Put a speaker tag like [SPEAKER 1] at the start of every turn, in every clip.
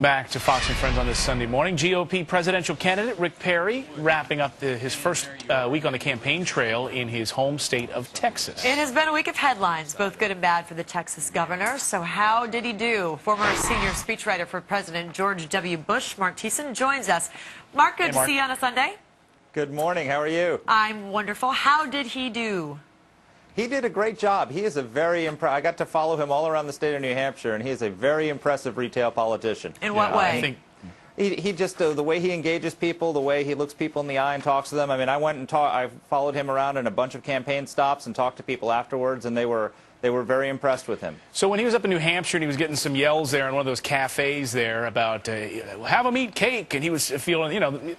[SPEAKER 1] Back to Fox and Friends on this Sunday morning. GOP presidential candidate Rick Perry wrapping up his first week on the campaign trail in his home state of Texas.
[SPEAKER 2] It has been a week of headlines, both good and bad for the Texas governor. So how did he do? Former senior speechwriter for President George W. Bush, Mark Thiessen, joins us. Mark, good to see you on a Sunday.
[SPEAKER 3] Good morning. How are you?
[SPEAKER 2] I'm wonderful. How did he do?
[SPEAKER 3] He did a great job. He is a very I got to follow him all around the state of New Hampshire, and he is a very impressive retail politician.
[SPEAKER 2] In what way?
[SPEAKER 3] I think he just the way he engages people, the way he looks people in the eye and talks to them. I mean, I followed him around in a bunch of campaign stops and talked to people afterwards, and they were very impressed with him.
[SPEAKER 1] So when he was up in New Hampshire and he was getting some yells there in one of those cafes there about have them eat cake, and he was feeling,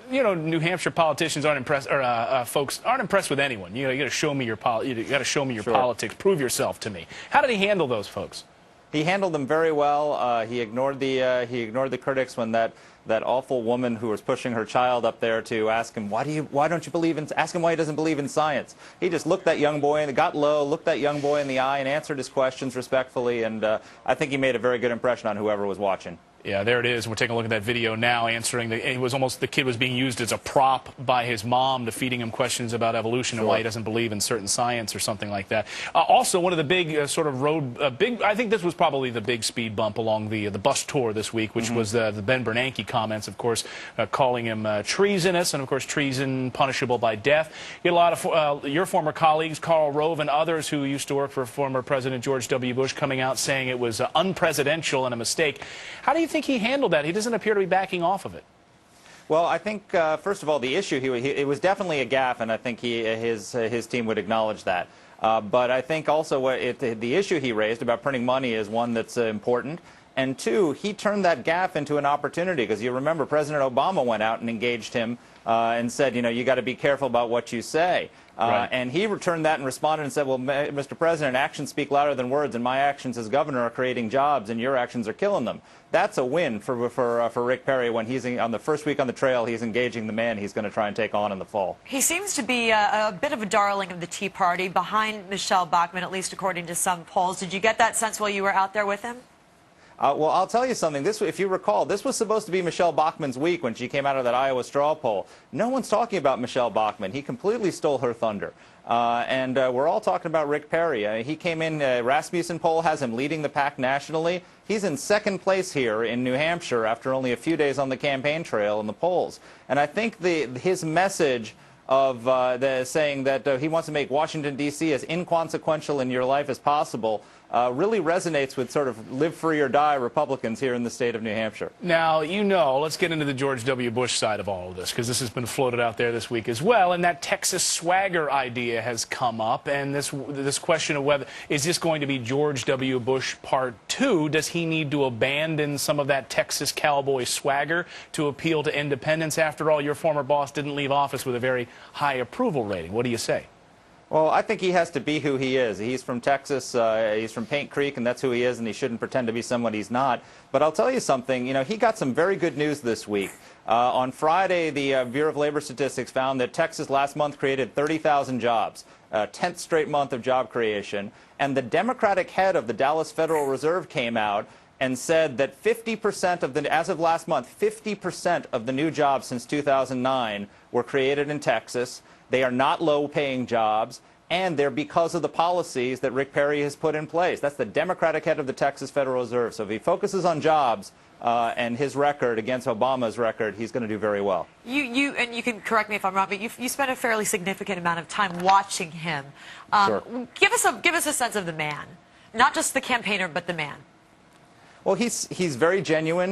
[SPEAKER 1] New Hampshire politicians aren't impressed, or folks aren't impressed with anyone. You got to show me your politics, prove yourself to me. How did he handle those folks?
[SPEAKER 3] He handled them very well. He ignored the critics when that awful woman who was pushing her child up there to ask him why don't you believe in, ask him why he doesn't believe in science. He just looked that young boy and got low, looked that young boy in the eye and answered his questions respectfully, and I think he made a very good impression on whoever was watching.
[SPEAKER 1] Yeah, there it is. We're taking a look at that video now, answering the kid was being used as a prop by his mom to feeding him questions about evolution and why he doesn't believe in certain science or something like that. Also, one of the big I think this was probably the big speed bump along the bus tour this week, which was the Ben Bernanke comments, of course, calling him treasonous, and of course treason punishable by death. You had a lot of your former colleagues, Karl Rove and others who used to work for former President George W. Bush, coming out saying it was unpresidential and a mistake. How do you think he handled that? He doesn't appear to be backing off of it.
[SPEAKER 3] Well, I think, first of all, the issue, it was definitely a gaffe, and I think his team would acknowledge that. But I think also the issue he raised about printing money is one that's important. And two, he turned that gaffe into an opportunity, because you remember President Obama went out and engaged him and said, you got to be careful about what you say.
[SPEAKER 1] Right.
[SPEAKER 3] And he returned that and responded and said, well, Mr. President, actions speak louder than words, and my actions as governor are creating jobs, and your actions are killing them. That's a win for Rick Perry when he's on the first week on the trail. He's engaging the man he's going to try and take on in the fall.
[SPEAKER 2] He seems to be a bit of a darling of the Tea Party, behind Michelle Bachmann, at least according to some polls. Did you get that sense while you were out there with him?
[SPEAKER 3] Well, I'll tell you something. If you recall, this was supposed to be Michelle Bachmann's week when she came out of that Iowa straw poll. No one's talking about Michelle Bachmann. He completely stole her thunder. And we're all talking about Rick Perry. He came in, Rasmussen poll has him leading the pack nationally. He's in second place here in New Hampshire after only a few days on the campaign trail in the polls. And I think his message of saying that he wants to make Washington, D.C. as inconsequential in your life as possible really resonates with sort of live free or die Republicans here in the state of New Hampshire.
[SPEAKER 1] Now, let's get into the George W. Bush side of all of this, because this has been floated out there this week as well, and that Texas swagger idea has come up, and this question of whether is this going to be George W. Bush Part 2? Does he need to abandon some of that Texas cowboy swagger to appeal to independents? After all, your former boss didn't leave office with a very high approval rating. What do you say?
[SPEAKER 3] Well, I think he has to be who he is. He's from Texas, he's from Paint Creek, and that's who he is, and he shouldn't pretend to be someone he's not. But I'll tell you something, he got some very good news this week. On Friday, the Bureau of Labor Statistics found that Texas last month created 30,000 jobs, 10th straight month of job creation, and the Democratic head of the Dallas Federal Reserve came out and said that 50% of as of last month, 50% of the new jobs since 2009 were created in Texas. They are not low-paying jobs, and they're because of the policies that Rick Perry has put in place. That's the Democratic head of the Texas Federal Reserve. So if he focuses on jobs and his record against Obama's record, he's going to do very well.
[SPEAKER 2] And you can correct me if I'm wrong, but you spent a fairly significant amount of time watching him.
[SPEAKER 3] Sure.
[SPEAKER 2] Give us a sense of the man, not just the campaigner, but the man.
[SPEAKER 3] Well, he's very genuine.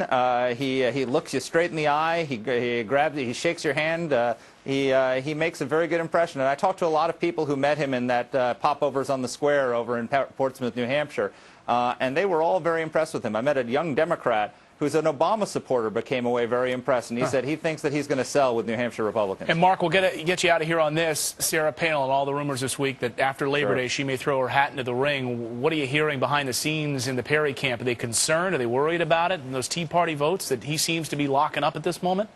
[SPEAKER 3] He looks you straight in the eye. He shakes your hand. He makes a very good impression. And I talked to a lot of people who met him in that popovers on the square over in Portsmouth, New Hampshire, and they were all very impressed with him. I met a young Democrat who's an Obama supporter, but came away very impressed, and he said he thinks that he's going to sell with New Hampshire Republicans.
[SPEAKER 1] And Mark, we'll get you out of here on this. Sarah Palin and all the rumors this week that after Labor Day she may throw her hat into the ring. What are you hearing behind the scenes in the Perry camp? Are they concerned? Are they worried about it? And those Tea Party votes that he seems to be locking up at this moment?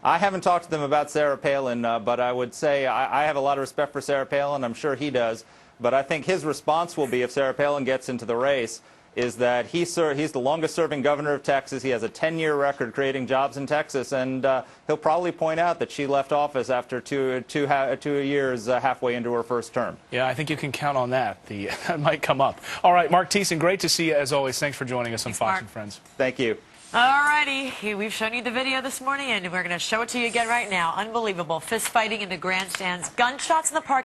[SPEAKER 3] I haven't talked to them about Sarah Palin, but I would say I have a lot of respect for Sarah Palin. I'm sure he does. But I think his response will be, if Sarah Palin gets into the race, is that he's the longest-serving governor of Texas. He has a 10-year record creating jobs in Texas, and he'll probably point out that she left office after two years halfway into her first term.
[SPEAKER 1] Yeah, I think you can count on that. That might come up. All right, Mark Thiessen, great to see you as always. Thanks for joining us on Fox
[SPEAKER 2] Mark.
[SPEAKER 1] and Friends.
[SPEAKER 3] Thank you.
[SPEAKER 2] All righty, we've shown you the video this morning, and we're going to show it to you again right now. Unbelievable. Fist fighting in the grandstands, gunshots in the park.